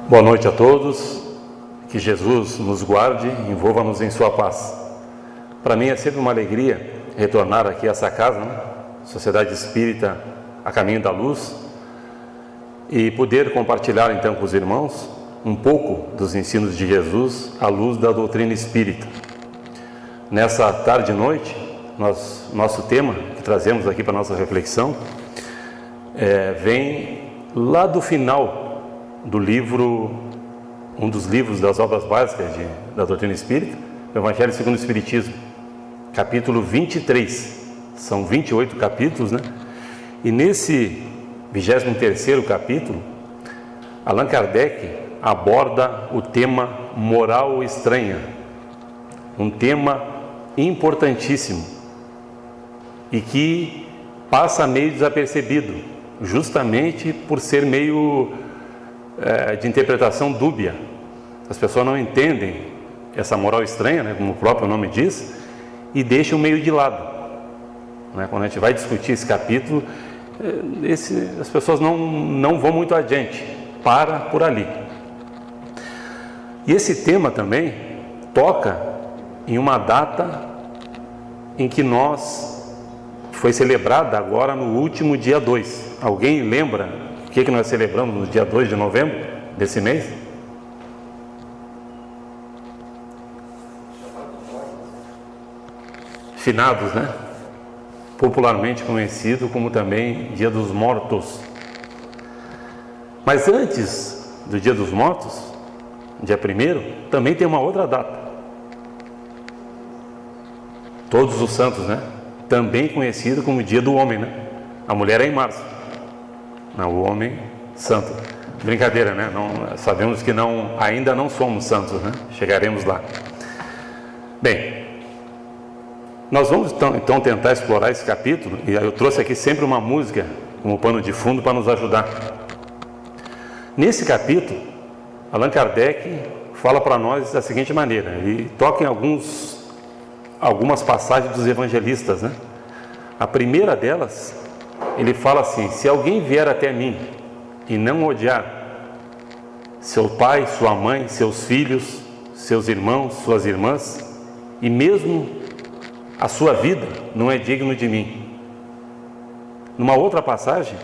Boa noite a todos, que Jesus nos guarde e envolva-nos em sua paz. Para mim é sempre uma alegria retornar aqui a essa casa, Sociedade Espírita a Caminho da Luz, e poder compartilhar então com os irmãos um pouco dos ensinos de Jesus à luz da doutrina espírita. Nessa tarde e noite, nosso tema que trazemos aqui para a nossa reflexão vem lá do final do livro, um dos livros das obras básicas da doutrina espírita, o Evangelho segundo o Espiritismo, capítulo 23. São 28 capítulos, E nesse 23º capítulo, Allan Kardec aborda o tema moral estranha, um tema importantíssimo e que passa meio desapercebido, justamente por ser meio de interpretação dúbia. As pessoas não entendem essa moral estranha, como o próprio nome diz, e deixam meio de lado. Quando a gente vai discutir esse capítulo, as pessoas não vão muito adiante, para por ali. E esse tema também toca em uma data em que foi celebrada agora no último dia 2. Alguém lembra o que nós celebramos no dia 2 de novembro desse mês? Finados, Popularmente conhecido como também Dia dos Mortos. Mas antes do Dia dos Mortos, dia 1º, também tem uma outra data. Todos os Santos, Também conhecido como Dia do Homem, A mulher é em março. O homem santo. Brincadeira, sabemos que ainda não somos santos, Chegaremos lá. Bem, nós vamos então tentar explorar esse capítulo, e eu trouxe aqui sempre uma música como pano de fundo para nos ajudar. Nesse capítulo, Allan Kardec fala para nós da seguinte maneira, e toca em algumas passagens dos evangelistas, A primeira delas, ele fala assim: se alguém vier até mim e não odiar seu pai, sua mãe, seus filhos, seus irmãos, suas irmãs, e mesmo a sua vida, não é digno de mim. Numa outra passagem,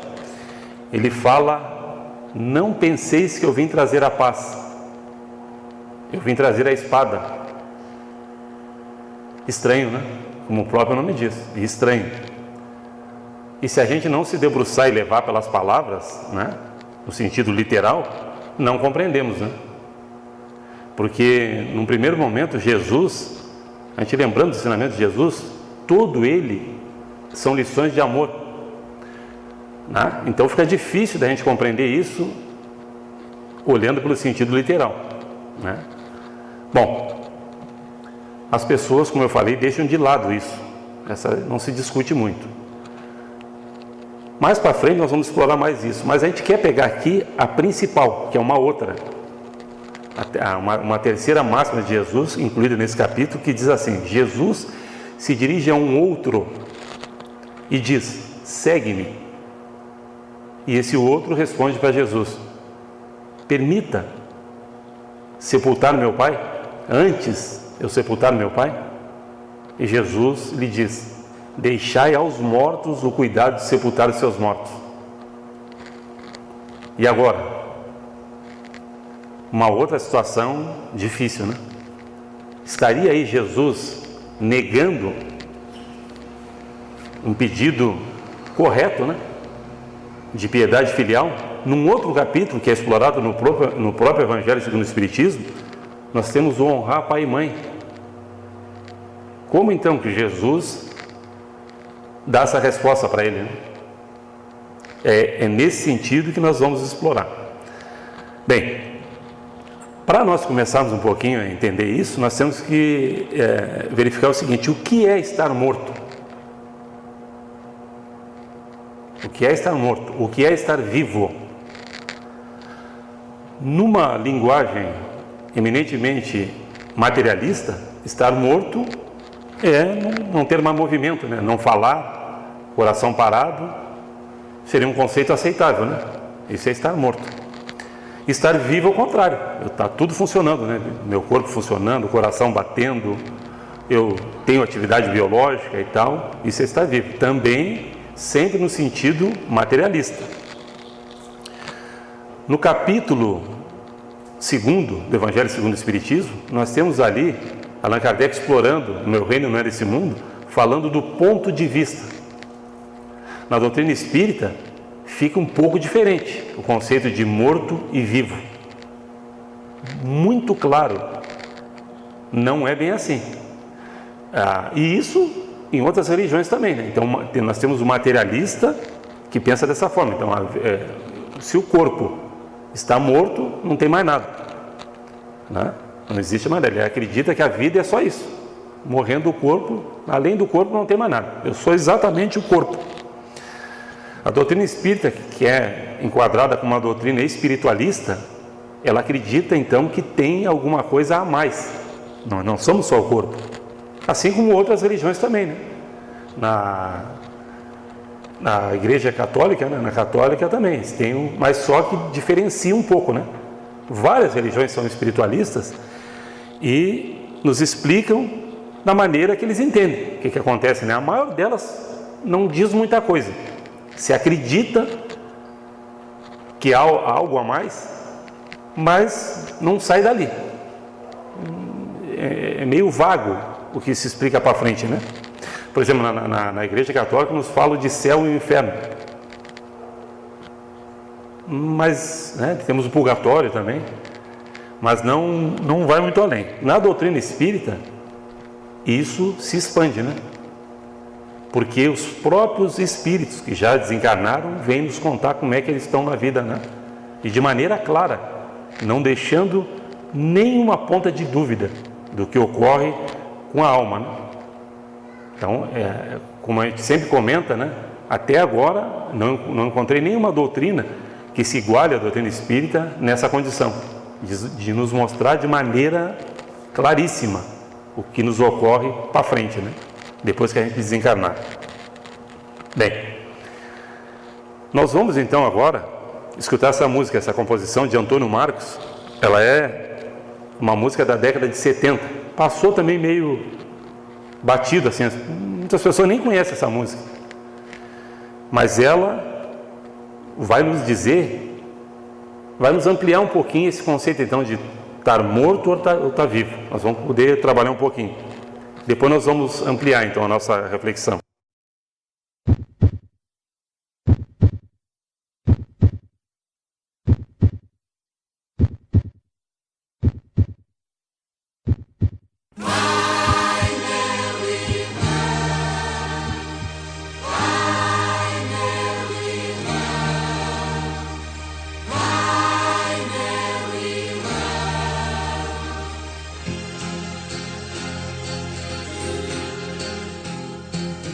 ele fala: não penseis que eu vim trazer a paz, eu vim trazer a espada. Estranho, Como o próprio nome diz, estranho. E se a gente não se debruçar e levar pelas palavras, no sentido literal, não compreendemos, Porque, num primeiro momento, Jesus, a gente lembrando do ensinamento de Jesus, todo ele são lições de amor, Então fica difícil da gente compreender isso olhando pelo sentido literal, Bom, as pessoas, como eu falei, deixam de lado isso, não se discute muito. Mais para frente nós vamos explorar mais isso, mas a gente quer pegar aqui a principal, que é uma outra, uma terceira máxima de Jesus, incluída nesse capítulo, que diz assim: Jesus se dirige a um outro e diz: segue-me. E esse outro responde para Jesus: permita sepultar meu pai, antes eu sepultar meu pai? E Jesus lhe diz: deixai aos mortos o cuidado de sepultar os seus mortos. E agora? Uma outra situação difícil, Estaria aí Jesus negando um pedido correto, de piedade filial? Num outro capítulo que é explorado no próprio Evangelho segundo o Espiritismo, nós temos o honrar pai e mãe. Como então que Jesus dá essa resposta para ele? É nesse sentido que nós vamos explorar. Bem, para nós começarmos um pouquinho a entender isso, nós temos que verificar o seguinte: o que é estar morto? O que é estar morto? O que é estar vivo? Numa linguagem eminentemente materialista, estar morto é não ter mais movimento, não falar, coração parado, seria um conceito aceitável, Isso é estar morto. Estar vivo ao contrário, está tudo funcionando, né? Meu corpo funcionando, o coração batendo, eu tenho atividade biológica e tal, isso é estar vivo. Também sempre no sentido materialista. No capítulo 2 do Evangelho segundo o Espiritismo, nós temos ali Allan Kardec explorando o meu reino não é desse mundo, falando do ponto de vista. Na doutrina espírita fica um pouco diferente o conceito de morto e vivo. Muito claro, não é bem assim. E isso em outras religiões também, né? Então nós temos o materialista que pensa dessa forma. Então, se o corpo está morto, não tem mais nada, né? Não existe mais nada. Ele acredita que a vida é só isso. Morrendo o corpo, além do corpo não tem mais nada. Eu sou exatamente o corpo. A doutrina espírita, que é enquadrada como uma doutrina espiritualista, ela acredita então que tem alguma coisa a mais. Nós não somos só o corpo. Assim como outras religiões também, né? Na igreja católica, né? Na católica também, tem mas só que diferencia um pouco, né? Várias religiões são espiritualistas e nos explicam da maneira que eles entendem o que acontece, né? A maior delas não diz muita coisa. Se acredita que há algo a mais, mas não sai dali. É meio vago o que se explica para frente, né? Por exemplo, na igreja católica nos falam de céu e inferno. Mas, né, temos o purgatório também, mas não vai muito além. Na doutrina espírita, isso se expande, né? Porque os próprios espíritos que já desencarnaram vêm nos contar como é que eles estão na vida, né? E de maneira clara, não deixando nenhuma ponta de dúvida do que ocorre com a alma, né? Então, como a gente sempre comenta, né? Até agora não encontrei nenhuma doutrina que se iguale à doutrina espírita nessa condição, de nos mostrar de maneira claríssima o que nos ocorre para frente, né? Depois que a gente desencarnar. Bem, nós vamos então agora escutar essa música, essa composição de Antônio Marcos. Ela é uma música da década de 70. Passou também meio batido, assim, muitas pessoas nem conhecem essa música. Mas ela vai nos dizer, vai nos ampliar um pouquinho esse conceito então de estar morto ou estar vivo. Nós vamos poder trabalhar um pouquinho. Depois nós vamos ampliar então a nossa reflexão.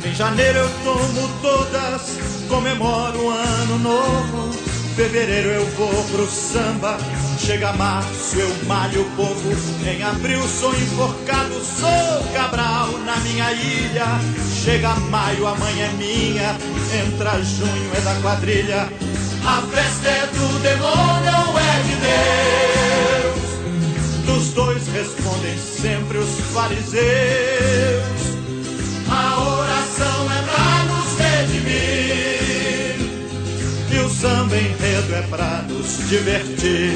Em janeiro eu tomo todas, comemoro um ano novo. Fevereiro eu vou pro samba, chega março eu malho o povo. Em abril sou enforcado, sou Cabral na minha ilha. Chega maio, a mãe é minha, entra junho é da quadrilha. A festa é do demônio ou é de Deus? Dos dois respondem sempre os fariseus. A oração é pra nos redimir e o samba enredo é pra nos divertir.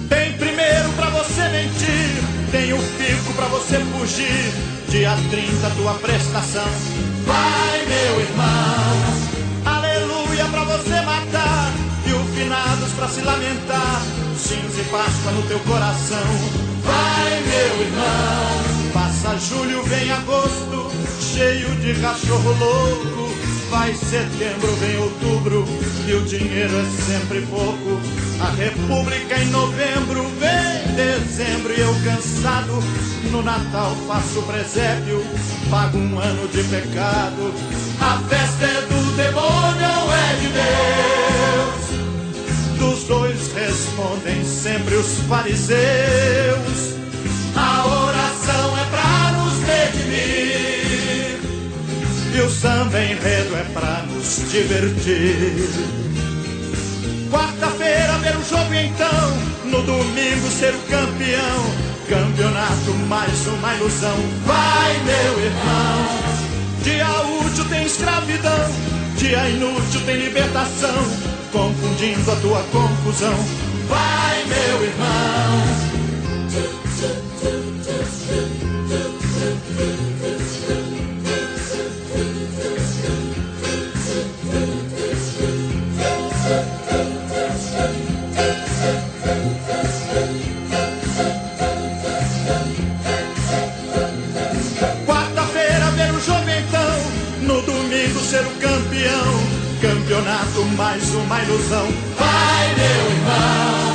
Tem primeiro pra você mentir, tem o pico pra você fugir. Dia 30 tua prestação, vai meu irmão. Aleluia pra você matar e o finados pra se lamentar. Cinza e Páscoa no teu coração, vai meu irmão. Passa julho, vem agosto, cheio de cachorro louco. Vai setembro, vem outubro, e o dinheiro é sempre pouco. A república em novembro, vem dezembro, e eu cansado, no Natal faço presépio, pago um ano de pecado. A festa é do demônio ou é de Deus? Dos dois respondem sempre os fariseus. A oração é pra nos redimir e o samba enredo é pra nos divertir. Quarta-feira ver o jogo então, no domingo ser o campeão. Campeonato mais uma ilusão. Vai, meu irmão. Dia útil tem escravidão, dia inútil tem libertação, confundindo a tua confusão. Vai, meu irmão. Quarta-feira ver o jogo então, no domingo ser o campeão. Campeonato mais uma ilusão. Vai, meu irmão.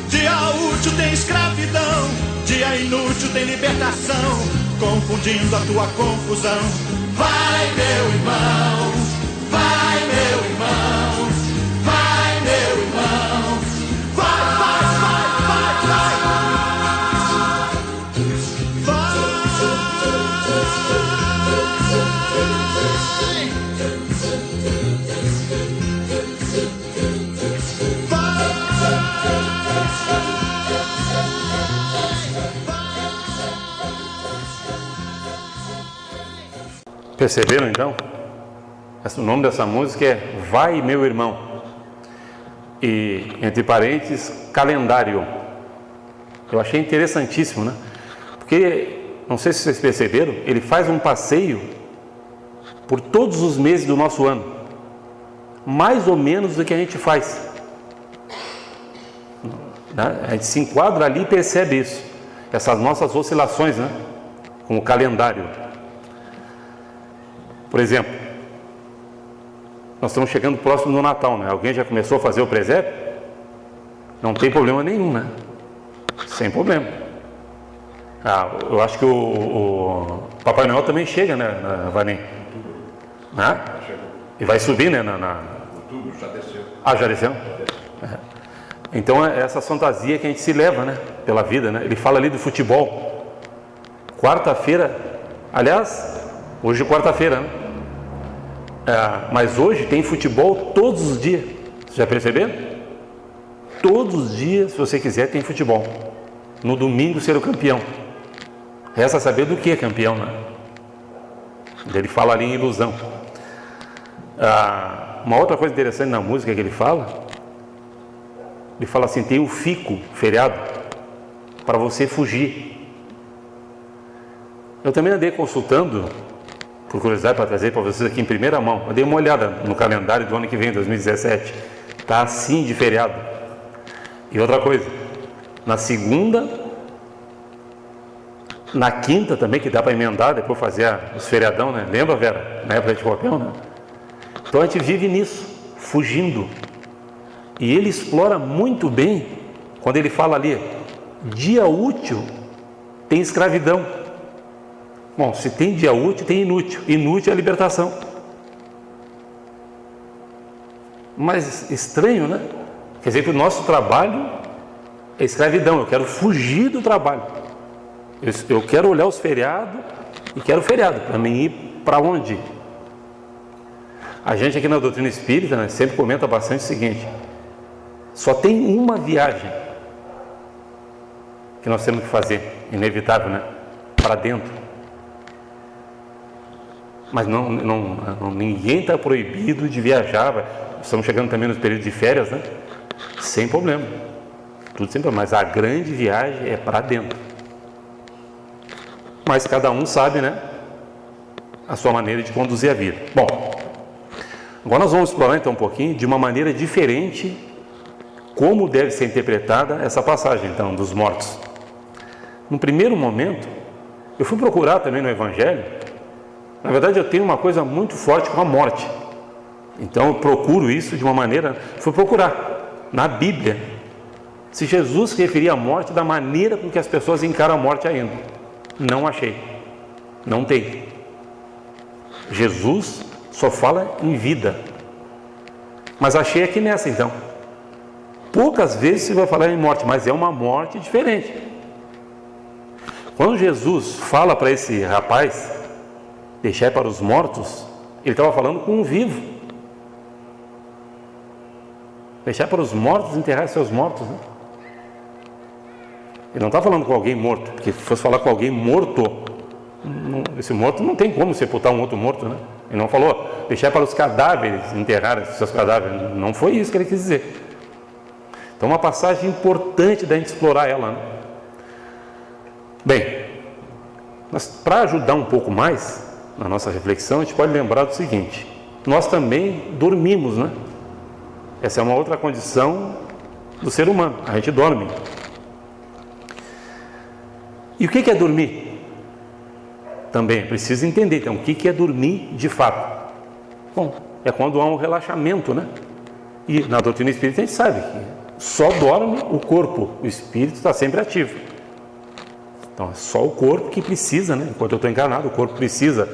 Dia útil tem escravidão, dia inútil tem libertação, confundindo a tua confusão. Vai, meu irmão. Vai, meu irmão. Vai, meu irmão. Vai, vai, vai, vai, vai. Perceberam então? O nome dessa música é Vai, Meu Irmão. E, entre parênteses, calendário. Eu achei interessantíssimo, né? Porque, não sei se vocês perceberam, ele faz um passeio por todos os meses do nosso ano. Mais ou menos do que a gente faz. A gente se enquadra ali e percebe isso. Essas nossas oscilações, né? Com o calendário. Por exemplo, nós estamos chegando próximo do Natal, né? Alguém já começou a fazer o presépio? Não tem problema nenhum, né? Sem problema. Eu acho que o Papai Noel também chega, né, Vanem? E vai subir, né? Outubro já desceu. Já desceu? Então é essa fantasia que a gente se leva, né? Pela vida, né? Ele fala ali do futebol. Quarta-feira, aliás, hoje é quarta-feira, né? Mas hoje tem futebol todos os dias. Vocês já perceberam? Todos os dias, se você quiser, tem futebol. No domingo ser o campeão. Resta saber do que é campeão, né? Ele fala ali em ilusão. Uma outra coisa interessante na música que ele fala assim, tem o fico, feriado, para você fugir. Eu também andei consultando, por curiosidade, para trazer para vocês aqui em primeira mão. Eu dei uma olhada no calendário do ano que vem, 2017. Está assim de feriado. E outra coisa, na segunda, na quinta também, que dá para emendar, depois fazer os feriadão, né? Lembra, Vera? Na época de Copel, né? Então a gente vive nisso, fugindo. E ele explora muito bem, quando ele fala ali, dia útil tem escravidão. Bom, se tem dia útil, tem inútil. Inútil é a libertação. Mas estranho, né? Quer dizer que o nosso trabalho é escravidão. Eu quero fugir do trabalho. Eu quero olhar os feriados e quero feriado. Para mim ir para onde? A gente aqui na doutrina espírita, né, sempre comenta bastante o seguinte: só tem uma viagem que nós temos que fazer, inevitável, né? Para dentro. Mas ninguém está proibido de viajar. Estamos chegando também nos períodos de férias, né? Sem problema. Tudo sem problema. Mas a grande viagem é para dentro. Mas cada um sabe, né? A sua maneira de conduzir a vida. Bom, agora nós vamos explorar então um pouquinho de uma maneira diferente como deve ser interpretada essa passagem então dos mortos. No primeiro momento, eu fui procurar também no Evangelho. Na verdade, eu tenho uma coisa muito forte com a morte. Então, eu procuro isso de uma maneira... Fui procurar na Bíblia se Jesus se referia à morte da maneira com que as pessoas encaram a morte ainda. Não achei. Não tem. Jesus só fala em vida. Mas achei aqui nessa, então. Poucas vezes se vai falar em morte, mas é uma morte diferente. Quando Jesus fala para esse rapaz... deixar para os mortos, ele estava falando com um vivo. Deixai para os mortos enterrar seus mortos, né? Ele não está falando com alguém morto, porque se fosse falar com alguém morto, esse morto não tem como sepultar um outro morto, né? Ele não falou, deixai para os cadáveres enterrar seus cadáveres. Não foi isso que ele quis dizer. Então, uma passagem importante da gente explorar ela, né? Bem, mas para ajudar um pouco mais na nossa reflexão, a gente pode lembrar do seguinte: nós também dormimos, né? Essa é uma outra condição do ser humano, a gente dorme. E o que é dormir? Também precisa entender, então, o que é dormir de fato? Bom, é quando há um relaxamento, né? E na doutrina espírita a gente sabe que só dorme o corpo, o espírito está sempre ativo. Então é só o corpo que precisa, né? Enquanto eu estou encarnado, o corpo precisa,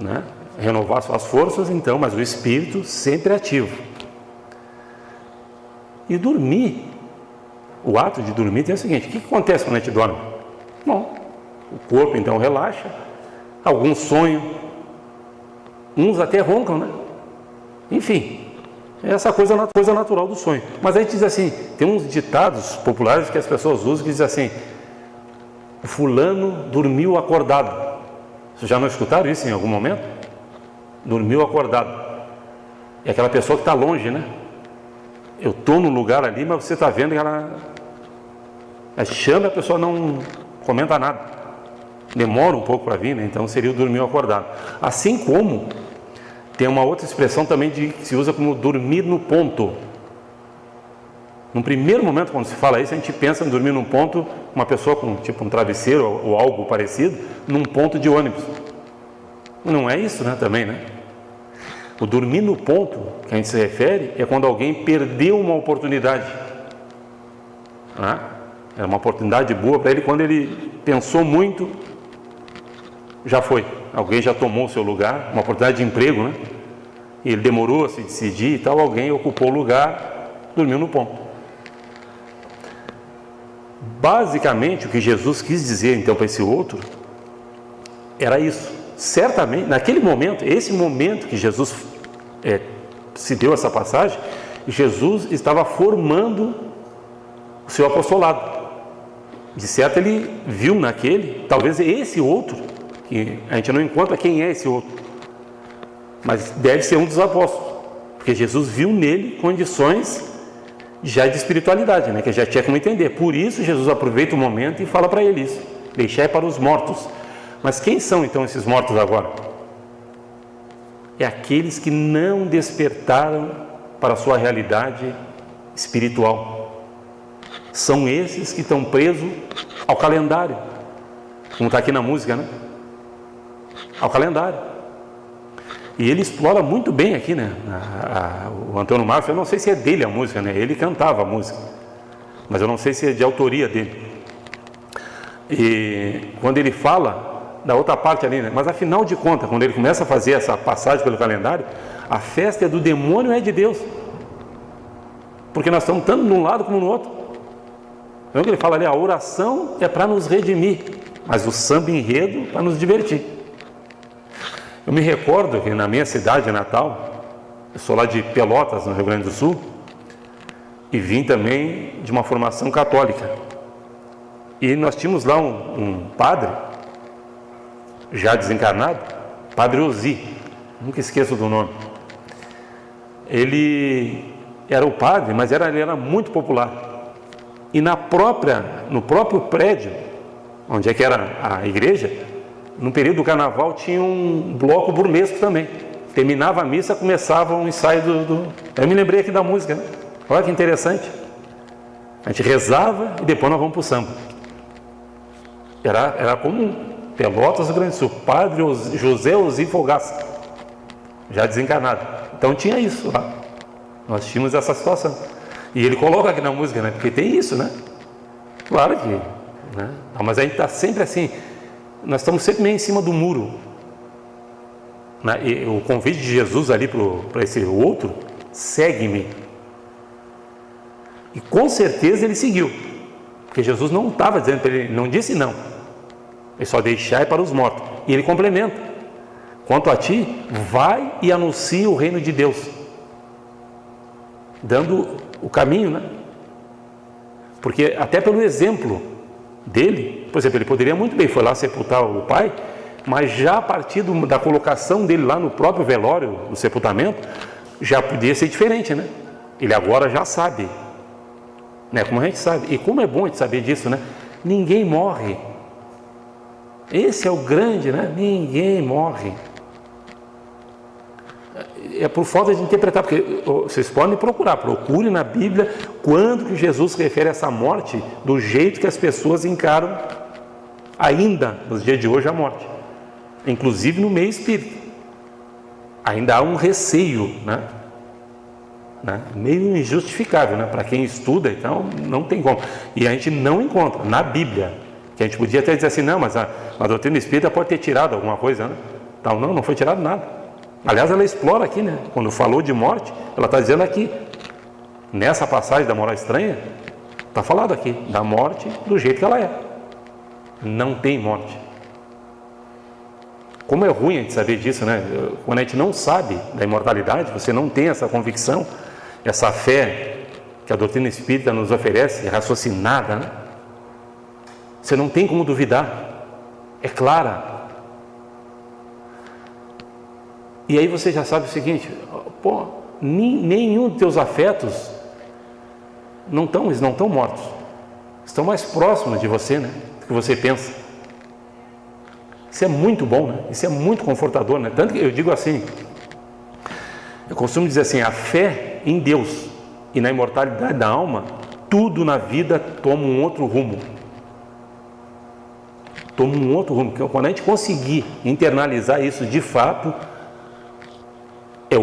né, renovar suas forças, então, mas o espírito sempre ativo. E dormir, o ato de dormir tem o seguinte: o que acontece quando a gente dorme? Bom, o corpo então relaxa, alguns sonham, uns até roncam, né? Enfim, essa coisa natural do sonho. Mas a gente diz assim, tem uns ditados populares que as pessoas usam que dizem assim: o fulano dormiu acordado. Vocês já não escutaram isso em algum momento? Dormiu acordado. É aquela pessoa que está longe, né? Eu estou no lugar ali, mas você está vendo que ela chama e a pessoa não comenta nada. Demora um pouco para vir, né? Então seria o dormiu acordado. Assim como tem uma outra expressão também que se usa como dormir no ponto. No primeiro momento, quando se fala isso, a gente pensa em dormir num ponto, uma pessoa com tipo um travesseiro ou algo parecido, num ponto de ônibus. Não é isso, né? Também, né? O dormir no ponto que a gente se refere é quando alguém perdeu uma oportunidade, né? Era uma oportunidade boa para ele, quando ele pensou muito, já foi. Alguém já tomou o seu lugar, uma oportunidade de emprego, né? E ele demorou a se decidir e tal, alguém ocupou o lugar, dormiu no ponto. Basicamente, o que Jesus quis dizer então para esse outro era isso. Certamente, naquele momento, esse momento que Jesus se deu essa passagem, Jesus estava formando o seu apostolado. De certo, ele viu naquele, talvez esse outro, que a gente não encontra quem é esse outro, mas deve ser um dos apóstolos, porque Jesus viu nele condições já de espiritualidade, né, que já tinha como entender. Por isso Jesus aproveita o momento e fala para ele isso: deixai para os mortos. Mas quem são então esses mortos agora? É aqueles que não despertaram para a sua realidade espiritual. São esses que estão presos ao calendário, como está aqui na música, né? Ao calendário. E ele explora muito bem aqui, né? O Antônio Marcos, eu não sei se é dele a música, né? Ele cantava a música, mas eu não sei se é de autoria dele. E quando ele fala da outra parte ali, né? Mas afinal de contas, quando ele começa a fazer essa passagem pelo calendário, a festa é do demônio, é de Deus, porque nós estamos tanto num lado como no outro. Então ele fala ali, a oração é para nos redimir, mas o samba enredo para nos divertir. Eu me recordo que na minha cidade natal, eu sou lá de Pelotas, no Rio Grande do Sul, e vim também de uma formação católica. E nós tínhamos lá um padre, já desencarnado, Padre Ozi, nunca esqueço do nome. Ele era o padre, mas ele era muito popular. E no próprio prédio, onde é que era a igreja, no período do carnaval tinha um bloco burlesco também. Terminava a missa, começava um ensaio Eu me lembrei aqui da música, né? Olha que interessante. A gente rezava e depois nós vamos para o samba. Era comum. Pelotas, Rio Grande do Sul, Padre José Ozi Fogaça, já desencarnado. Então tinha isso lá. Nós tínhamos essa situação. E ele coloca aqui na música, né? Porque tem isso, né? Claro que, né? Mas a gente está sempre assim, nós estamos sempre meio em cima do muro. Né? E o convite de Jesus ali para esse outro, segue-me. E com certeza ele seguiu. Porque Jesus não estava dizendo para ele, não disse não. Ele só deixai para os mortos. E ele complementa: quanto a ti, vai e anuncia o reino de Deus. dando o caminho, né? Porque até pelo exemplo dele, por exemplo, ele poderia muito bem, foi lá sepultar o pai, mas já a partir da colocação dele lá no próprio velório, no sepultamento, já podia ser diferente, né? Ele agora já sabe, né? Como a gente sabe, e como é bom a gente saber disso, né? Ninguém morre. Esse é o grande, né? Ninguém morre. É por falta de interpretar, porque vocês podem procurar, procure na Bíblia quando que Jesus se refere a essa morte do jeito que as pessoas encaram ainda nos dias de hoje a morte, inclusive no meio espírita. Ainda há um receio, né? Meio injustificável, né? Para quem estuda, então não tem como. E a gente não encontra na Bíblia, que a gente podia até dizer assim, não, mas a doutrina espírita pode ter tirado alguma coisa, né? Então, não foi tirado nada. Aliás, ela explora aqui, né? Quando falou de morte, ela está dizendo aqui, nessa passagem da moral estranha, está falado aqui, da morte do jeito que ela é. Não tem morte. Como é ruim a gente saber disso, né? Quando a gente não sabe da imortalidade, você não tem essa convicção, essa fé que a doutrina espírita nos oferece, raciocinada, né? Você não tem como duvidar, é clara. E aí você já sabe o seguinte, pô, nenhum dos teus afetos eles não estão mortos, estão mais próximos de você, né, do que você pensa. Isso é muito bom, né? Isso é muito confortador, né? Tanto que eu digo assim, eu costumo dizer assim, a fé em Deus e na imortalidade da alma, tudo na vida toma um outro rumo. Toma um outro rumo. Quando a gente conseguir internalizar isso de fato, é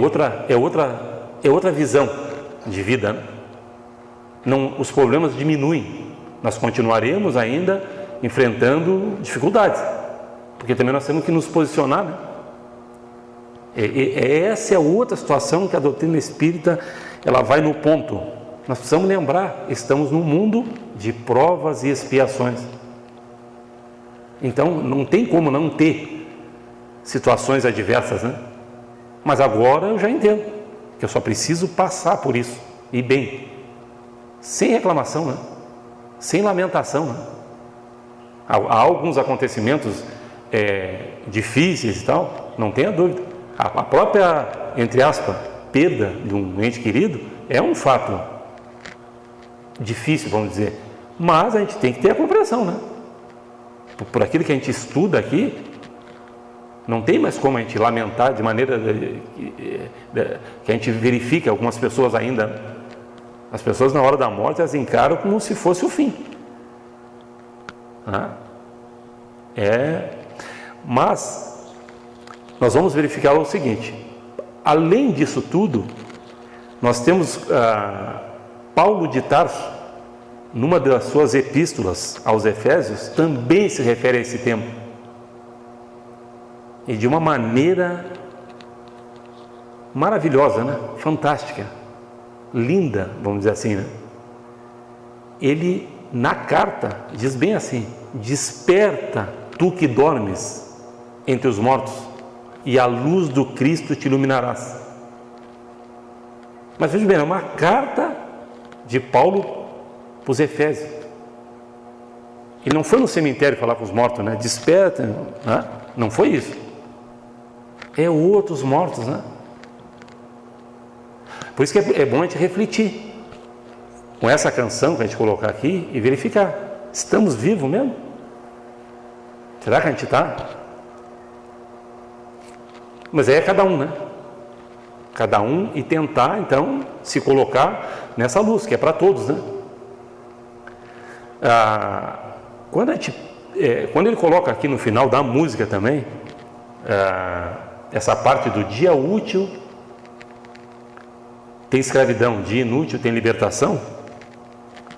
outra visão de vida, né? Não, os problemas diminuem, nós continuaremos ainda enfrentando dificuldades, porque também nós temos que nos posicionar, né? Essa é outra situação que a doutrina espírita ela vai no ponto. Nós precisamos lembrar, estamos num mundo de provas e expiações, então não tem como não ter situações adversas, né? Mas agora eu já entendo que eu só preciso passar por isso, e bem, sem reclamação, né? Sem lamentação, né? Há alguns acontecimentos difíceis e tal, não tenha dúvida. A própria, entre aspas, perda de um ente querido é um fato difícil, vamos dizer, mas a gente tem que ter a compreensão, né? Por aquilo que a gente estuda aqui, não tem mais como a gente lamentar de maneira que a gente verifica algumas pessoas ainda. As pessoas na hora da morte elas encaram como se fosse o fim. Mas nós vamos verificar o seguinte: além disso tudo, nós temos Paulo de Tarso, numa das suas epístolas aos Efésios, também se refere a esse tema. E de uma maneira maravilhosa, né? Fantástica, linda, vamos dizer assim, né? Ele, na carta, diz bem assim: desperta, tu que dormes entre os mortos, e a luz do Cristo te iluminarás. Mas veja bem, é uma carta de Paulo para os Efésios. Ele não foi no cemitério falar com os mortos, né? Desperta, né? Não foi isso. É outros mortos, né? Por isso que é bom a gente refletir com essa canção que a gente colocar aqui e verificar, estamos vivos mesmo? Será que a gente está? Mas aí é cada um, né? Cada um, e tentar então se colocar nessa luz, que é para todos, né? Quando ele coloca aqui no final da música também, essa parte do dia útil tem escravidão, dia inútil tem libertação.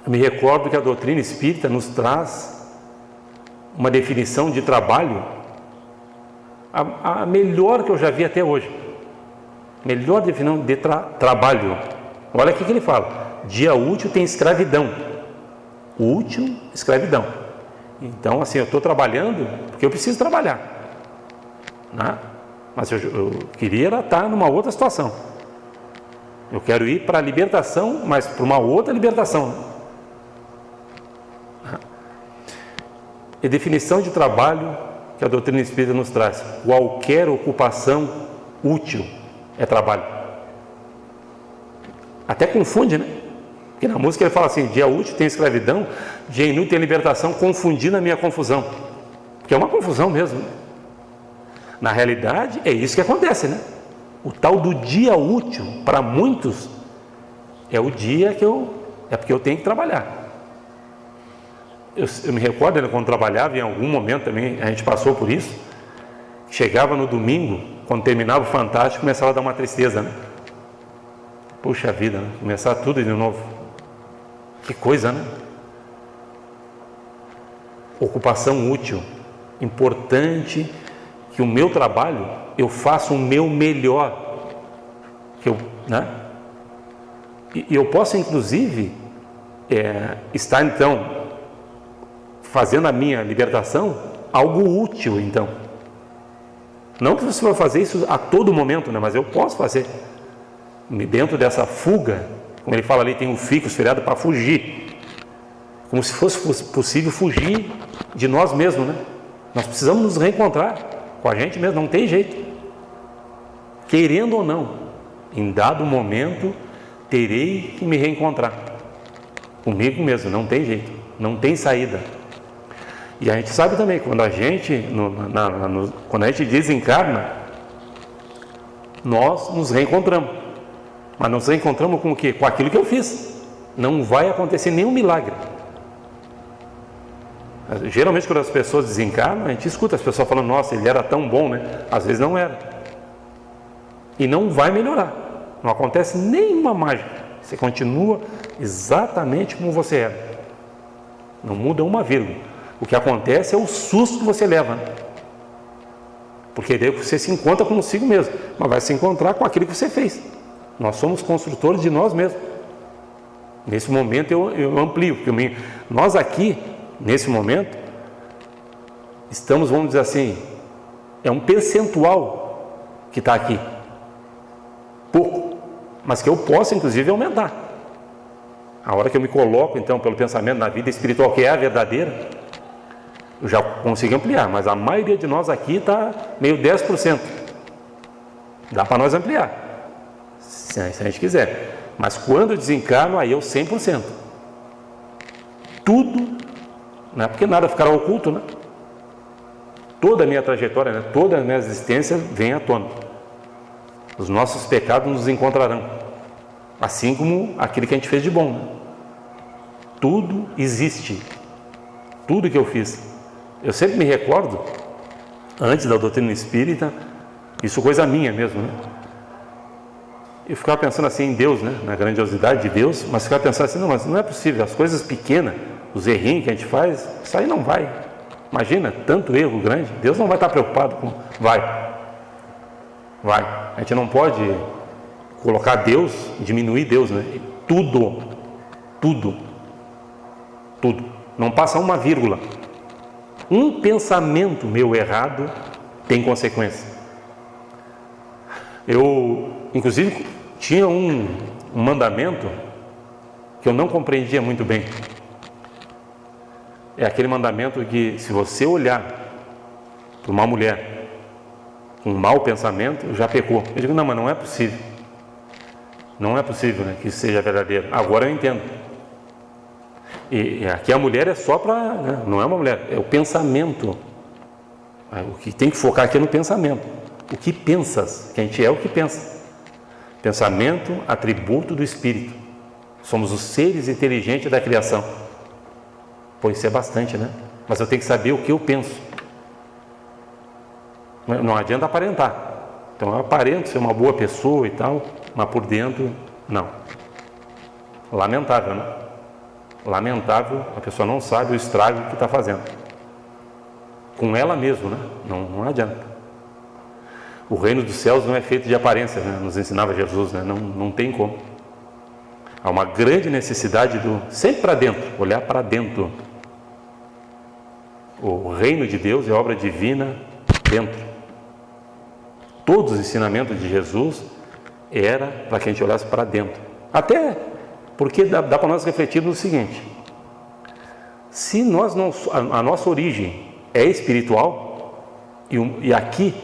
Eu me recordo que a doutrina espírita nos traz uma definição de trabalho, a melhor que eu já vi até hoje. Melhor definição de trabalho. Olha aqui que ele fala: dia útil tem escravidão. Útil, escravidão. Então, assim, eu estou trabalhando porque eu preciso trabalhar, né? Mas eu queria estar numa outra situação. Eu quero ir para a libertação, mas para uma outra libertação. E definição de trabalho que a doutrina espírita nos traz: qualquer ocupação útil é trabalho. Até confunde, né? Porque na música ele fala assim: dia útil tem escravidão, dia inútil tem libertação, confundindo a minha confusão. Porque é uma confusão mesmo. Na realidade, é isso que acontece, né? O tal do dia útil, para muitos, é o dia que é porque eu tenho que trabalhar. Eu me recordo, né, quando trabalhava, em algum momento também a gente passou por isso. Chegava no domingo, quando terminava o Fantástico, começava a dar uma tristeza, né? Puxa vida, né? Começar tudo de novo. Que coisa, né? Ocupação útil. Importante que o meu trabalho, eu faça o meu melhor. Né? E eu posso, inclusive, estar, então, fazendo a minha libertação algo útil, então. Não que você vai fazer isso a todo momento, né? Mas eu posso fazer. Dentro dessa fuga, como ele fala ali, tem um ficus feriado para fugir. Como se fosse possível fugir de nós mesmos, né? Nós precisamos nos reencontrar com a gente mesmo, não tem jeito. Querendo ou não, em dado momento, terei que me reencontrar comigo mesmo, não tem jeito, não tem saída. E a gente sabe também, quando a gente, quando a gente desencarna, nós nos reencontramos. Mas nos reencontramos com o quê? Com aquilo que eu fiz. Não vai acontecer nenhum milagre. Geralmente, quando as pessoas desencarnam, a gente escuta as pessoas falando: nossa, ele era tão bom, né? Às vezes não era. E não vai melhorar. Não acontece nenhuma mágica. Você continua exatamente como você era. Não muda uma vírgula. O que acontece é o susto que você leva, né? Porque daí você se encontra consigo mesmo, mas vai se encontrar com aquilo que você fez. Nós somos construtores de nós mesmos. Nesse momento eu amplio, porque nós aqui, nesse momento, estamos, vamos dizer assim, é um percentual que está aqui. Pouco, mas que eu posso, inclusive, aumentar. A hora que eu me coloco, então, pelo pensamento na vida espiritual, que é a verdadeira, eu já consigo ampliar, mas a maioria de nós aqui está meio 10%. Dá para nós ampliar, se a gente quiser. Mas quando eu desencarno, aí eu 100%. Tudo, não é porque nada ficará oculto, né? Toda a minha trajetória, né? Toda a minha existência vem à tona. Os nossos pecados nos encontrarão, assim como aquilo que a gente fez de bom, né? Tudo existe, tudo que eu fiz. Eu sempre me recordo, antes da doutrina espírita, isso coisa minha mesmo, né? Eu ficava pensando assim em Deus, né? Na grandiosidade de Deus, mas ficava pensando assim: não, mas não é possível, as coisas pequenas, os errinhos que a gente faz, isso aí não vai. Imagina, tanto erro grande, Deus não vai estar preocupado com... Vai. A gente não pode colocar Deus, diminuir Deus, né? Tudo. Não passa uma vírgula. Um pensamento meu errado tem consequência. Eu, inclusive, tinha um mandamento que eu não compreendia muito bem. É aquele mandamento que, se você olhar para uma mulher com um mau pensamento, já pecou. Eu digo: não, mas não é possível. Não é possível, né, que isso seja verdadeiro. Agora eu entendo. E aqui a mulher é só para... Né, não é uma mulher, é o pensamento. O que tem que focar aqui é no pensamento. O que pensas, que a gente é o que pensa. Pensamento, atributo do Espírito. Somos os seres inteligentes da criação. Pois isso é bastante, né? Mas eu tenho que saber o que eu penso. Não adianta aparentar. Então eu aparento ser uma boa pessoa e tal, mas por dentro, não. Lamentável, né? Lamentável, a pessoa não sabe o estrago que está fazendo. Com ela mesma, né? Não adianta. O reino dos céus não é feito de aparência, né? Nos ensinava Jesus, né? Não tem como. Há uma grande necessidade sempre para dentro, olhar para dentro. O reino de Deus é obra divina dentro. Todos os ensinamentos de Jesus era para que a gente olhasse para dentro. Até porque dá para nós refletir no seguinte: se nós não, a nossa origem é espiritual, e aqui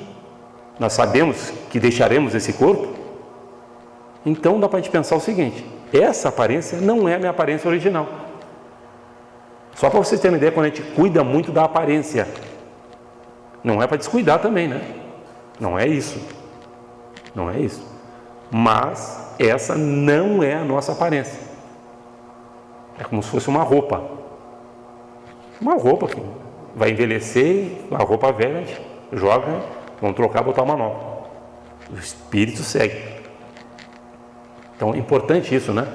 nós sabemos que deixaremos esse corpo, então dá para a gente pensar o seguinte: essa aparência não é a minha aparência original. Só para vocês terem uma ideia, quando a gente cuida muito da aparência, não é para descuidar também, né? Não é isso. Não é isso. Mas essa não é a nossa aparência. É como se fosse uma roupa. Uma roupa que vai envelhecer, a roupa velha a gente joga, vamos trocar, botar uma nova. O espírito segue. Então é importante isso, né?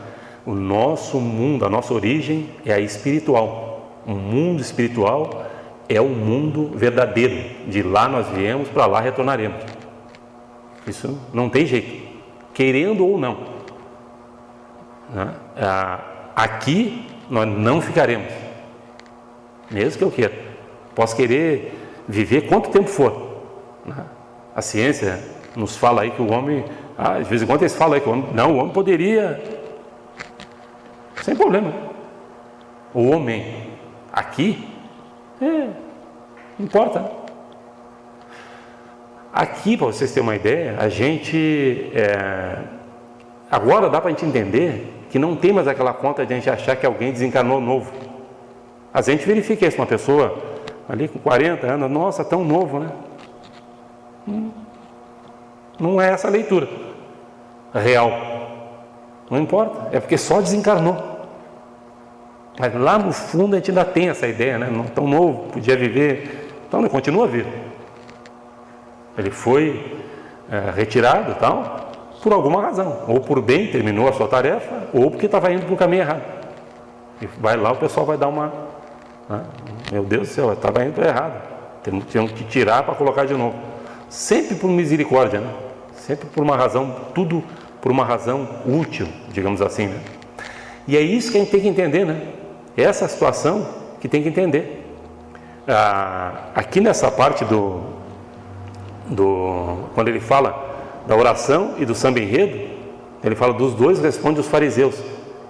O nosso mundo, a nossa origem é a espiritual. O mundo espiritual é o mundo verdadeiro. De lá nós viemos, para lá retornaremos. Isso não tem jeito, querendo ou não, né? Aqui nós não ficaremos, mesmo que eu queira. Posso querer viver quanto tempo for, né? A ciência nos fala aí que o homem, de vez em quando eles falam aí que o homem poderia, sem problema. O homem aqui, não importa. Aqui, para vocês terem uma ideia, a gente, agora dá para a gente entender que não tem mais aquela conta de a gente achar que alguém desencarnou novo. A gente verifica isso, uma pessoa ali com 40 anos, nossa, tão novo, né? Não é essa a leitura real. Não importa, é porque só desencarnou. Mas lá no fundo a gente ainda tem essa ideia, né? Não tão novo, podia viver, então ele continua vivo. Ele foi retirado, tal, por alguma razão, ou por bem, terminou a sua tarefa, ou porque estava indo para o caminho errado. E vai lá, o pessoal vai dar uma, meu Deus do céu, estava indo errado, tinham que tirar para colocar de novo. Sempre por misericórdia, né? Sempre por uma razão, tudo por uma razão útil, digamos assim, né? E é isso que a gente tem que entender, né? Essa situação que tem que entender. Aqui nessa parte quando ele fala da oração e do samba enredo, ele fala dos dois, responde os fariseus.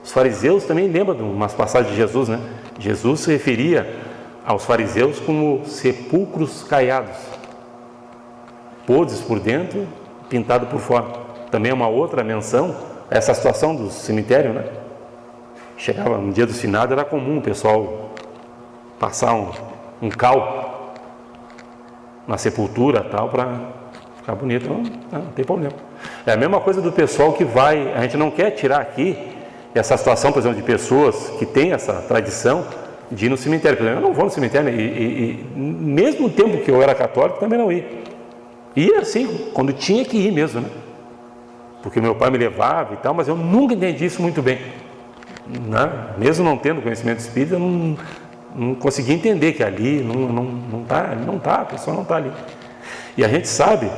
Os fariseus também lembram de umas passagens de Jesus, né? Jesus se referia aos fariseus como sepulcros caiados, podres por dentro, pintado por fora. Também é uma outra menção a essa situação do cemitério, né? Chegava no dia do finado, era comum o pessoal passar um cal na sepultura, tal, para ficar bonito. Não tem problema. É a mesma coisa do pessoal que vai, a gente não quer tirar aqui essa situação, por exemplo, de pessoas que têm essa tradição de ir no cemitério. Por exemplo, eu não vou no cemitério, e mesmo no tempo que eu era católico, também não ia. Ia assim, quando tinha que ir mesmo, né? Porque meu pai me levava e tal, mas eu nunca entendi isso muito bem, né? Mesmo não tendo conhecimento espírita, eu não consegui entender que ali não está, a pessoa não está ali. E a gente sabe,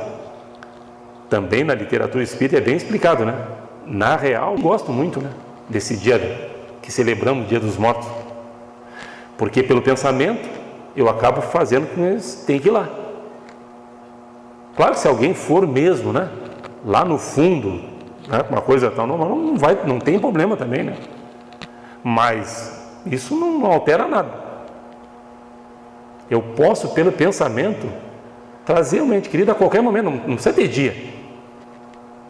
também na literatura espírita é bem explicado, né? Na real, eu gosto muito, né, desse dia que celebramos, o Dia dos Mortos, porque pelo pensamento eu acabo fazendo com que eles tenham que ir lá. Claro que se alguém for mesmo, né, lá no fundo, né, uma coisa tal, não tem problema também, né? Mas isso não altera nada. Eu posso, pelo pensamento, trazer uma ente querida a qualquer momento, não precisa ter dia.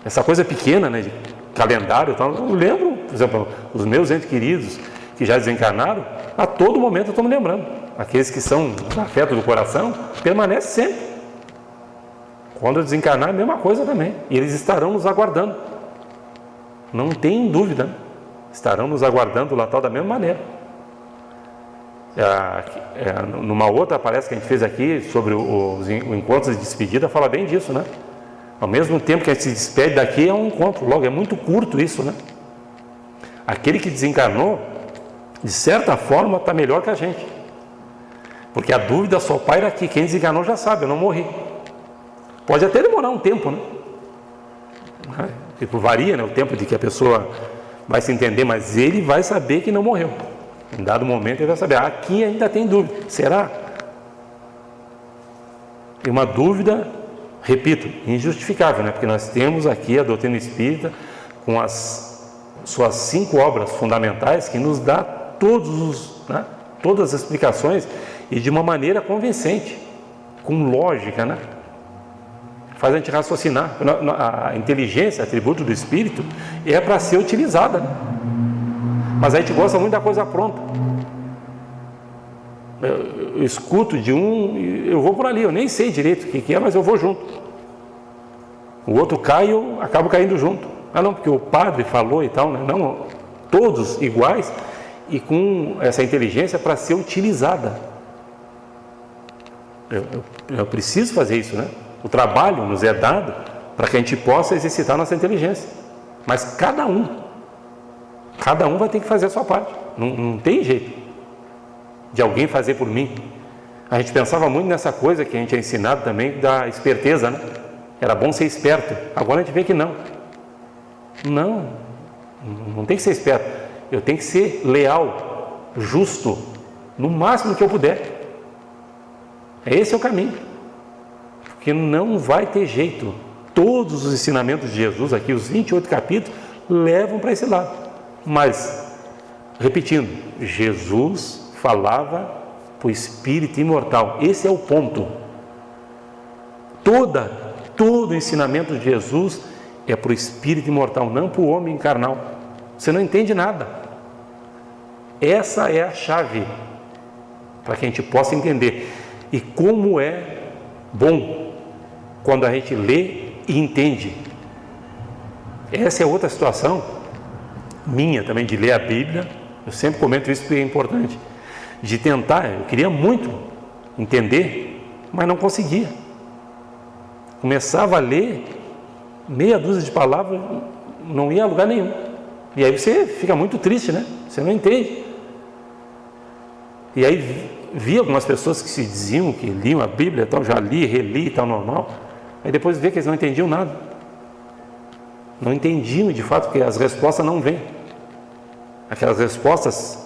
Essa coisa pequena, né, de calendário, tal, eu lembro, por exemplo, os meus entes queridos que já desencarnaram, a todo momento eu estou me lembrando. Aqueles que são do afeto do coração, permanecem sempre. Quando eu desencarnar, é a mesma coisa também. E eles estarão nos aguardando. Não tem dúvida, né? Estarão nos aguardando lá tal da mesma maneira. Numa outra palestra que a gente fez aqui sobre o encontro de despedida, fala bem disso, né? Ao mesmo tempo que a gente se despede daqui, é um encontro, logo, é muito curto isso, né? Aquele que desencarnou, de certa forma, está melhor que a gente, porque a dúvida só paira aqui. Quem desencarnou já sabe, eu não morri. Pode até demorar um tempo, né? Tipo, varia, né, o tempo de que a pessoa vai se entender, mas ele vai saber que não morreu. Em dado momento ele vai saber, aqui ainda tem dúvida, será? E uma dúvida repito, injustificável, né? Porque nós temos aqui a doutrina espírita com as suas 5 obras fundamentais que nos dá todas as explicações e de uma maneira convincente, com lógica, né? Faz a gente raciocinar. A inteligência, atributo do espírito, é para ser utilizada, né? Mas a gente gosta muito da coisa pronta. Eu escuto de um, eu vou por ali, eu nem sei direito o que é, mas eu vou junto. O outro cai e eu acabo caindo junto. Não, porque o padre falou e tal, né? Não, todos iguais e com essa inteligência para ser utilizada. Eu preciso fazer isso, né? O trabalho nos é dado para que a gente possa exercitar nossa inteligência. Mas cada um vai ter que fazer a sua parte. Não tem jeito de alguém fazer por mim. A gente pensava muito nessa coisa que a gente é ensinado também da esperteza, né? Era bom ser esperto. Agora a gente vê que não tem que ser esperto. Eu tenho que ser leal, justo, no máximo que eu puder. Esse é o caminho, porque não vai ter jeito. Todos os ensinamentos de Jesus aqui, os 28 capítulos, levam para esse lado. Mas, repetindo, Jesus falava para o espírito imortal. Esse é o ponto. Todo o ensinamento de Jesus é para o espírito imortal, não para o homem carnal. Você não entende nada. Essa é a chave para que a gente possa entender. E como é bom quando a gente lê e entende. Essa é outra situação minha também, de ler a Bíblia. Eu sempre comento isso porque é importante. De tentar, eu queria muito entender, mas não conseguia. Começava a ler, meia dúzia de palavras, não ia a lugar nenhum. E aí você fica muito triste, né? Você não entende. E aí vi algumas pessoas que se diziam que liam a Bíblia, tal, já li, reli e tal, normal. Aí depois vê que eles não entendiam nada. Não entendiam de fato, porque as respostas não vêm. Aquelas respostas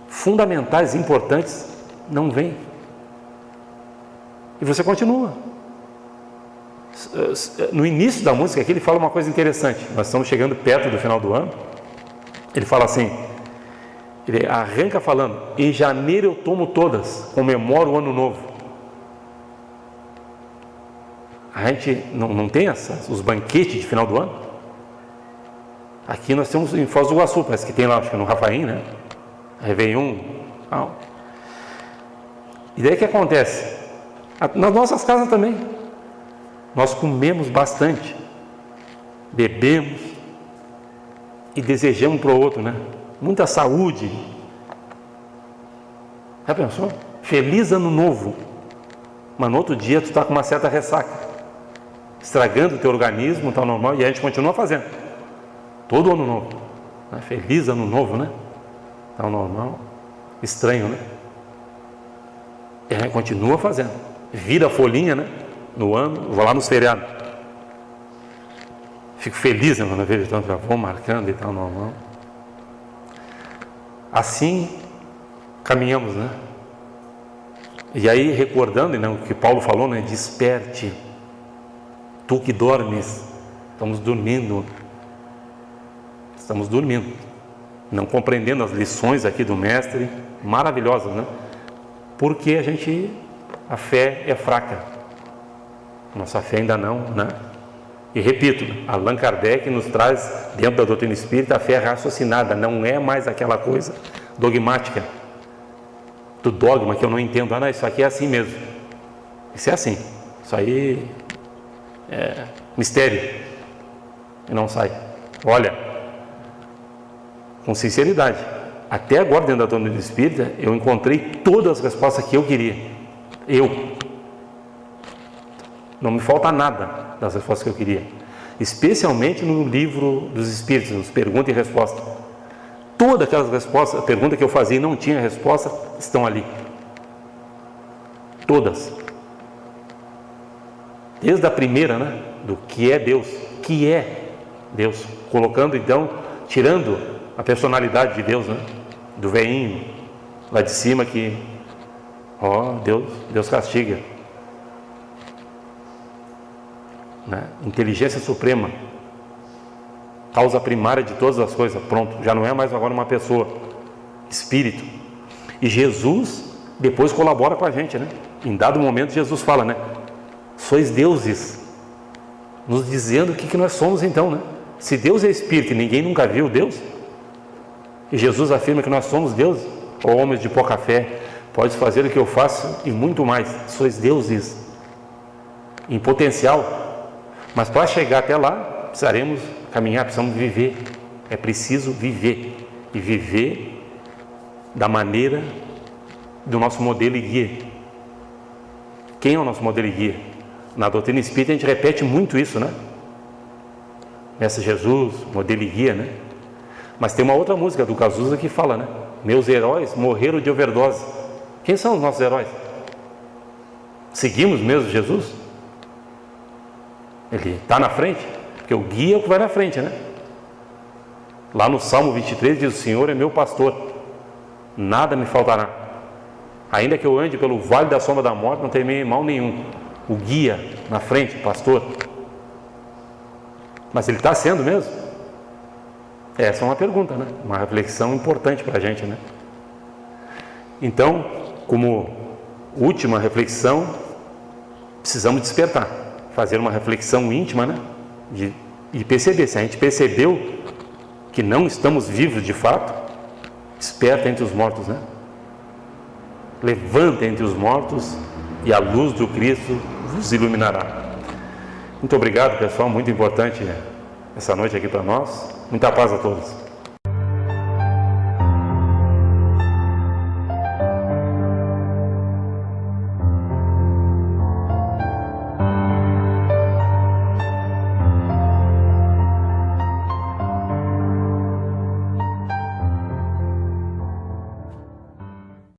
fundamentais, importantes, não vêm. E você continua. No início da música aqui ele fala uma coisa interessante. Nós estamos chegando perto do final do ano. Ele fala assim, ele arranca falando: em janeiro eu tomo todas, comemoro o ano novo. A gente não tem os banquetes de final do ano? Aqui nós temos em Foz do Iguaçu, parece que tem lá, acho que no Rafaim, né? Réveillon. E daí o que acontece? Nas nossas casas também. Nós comemos bastante, bebemos e desejamos para o outro, né? Muita saúde. Já pensou? Feliz ano novo. Mas no outro dia tu está com uma certa ressaca, estragando o teu organismo, tá normal, e a gente continua fazendo. Todo ano novo. Né? Feliz ano novo, né? Tá normal. Estranho, né? E a gente continua fazendo. Vira a folhinha, né? No ano, vou lá nos feriados. Fico feliz, né, quando eu vejo tanto, já vou marcando e tal, normal. Assim caminhamos, né? E aí, recordando, né, o que Paulo falou, né? Desperte, tu que dormes. Estamos dormindo, não compreendendo as lições aqui do mestre, maravilhosas, né? Porque a fé é fraca. Nossa fé ainda não, né? E repito, Allan Kardec nos traz, dentro da doutrina espírita, a fé raciocinada, não é mais aquela coisa dogmática, do dogma que eu não entendo. Não, isso aqui é assim mesmo. Isso é assim. Isso aí é mistério. E não sai. Olha, com sinceridade, até agora dentro da doutrina espírita, eu encontrei todas as respostas que eu queria. Não me falta nada das respostas que eu queria. Especialmente no livro dos Espíritos, nos Pergunta e Resposta. Todas aquelas respostas, a pergunta que eu fazia e não tinha resposta, estão ali. Todas. Desde a primeira, né? Do que é Deus. Que é Deus. Colocando então, tirando a personalidade de Deus, né? Do veinho lá de cima que, Deus castiga. né? Inteligência suprema, causa primária de todas as coisas, pronto, já não é mais agora uma pessoa, espírito. E Jesus depois colabora com a gente, né? Em dado momento Jesus fala, né? Sois deuses, nos dizendo o que nós somos então, né? Se Deus é espírito e ninguém nunca viu Deus, e Jesus afirma que nós somos deuses, ou homens de pouca fé, podes fazer o que eu faço e muito mais, sois deuses, em potencial, mas para chegar até lá, precisaremos caminhar, precisamos viver, é preciso viver, e viver da maneira do nosso modelo e guia. Quem é o nosso modelo e guia? Na doutrina espírita a gente repete muito isso, né? Mestre Jesus, modelo e guia, né? Mas tem uma outra música do Cazuza que fala, né? Meus heróis morreram de overdose. Quem são os nossos heróis? Seguimos mesmo Jesus? Ele está na frente? Porque o guia é o que vai na frente, né? Lá no Salmo 23 diz: o Senhor é meu pastor, nada me faltará. Ainda que eu ande pelo vale da sombra da morte, não temerei mal nenhum. O guia na frente, o pastor. Mas ele está sendo mesmo? Essa é uma pergunta, né? Uma reflexão importante para a gente, né? Então, como última reflexão, precisamos despertar, fazer uma reflexão íntima, né? De perceber, se a gente percebeu que não estamos vivos de fato, desperta entre os mortos, né? Levanta entre os mortos e a luz do Cristo vos iluminará. Muito obrigado, pessoal, muito importante essa noite aqui para nós. Muita paz a todos.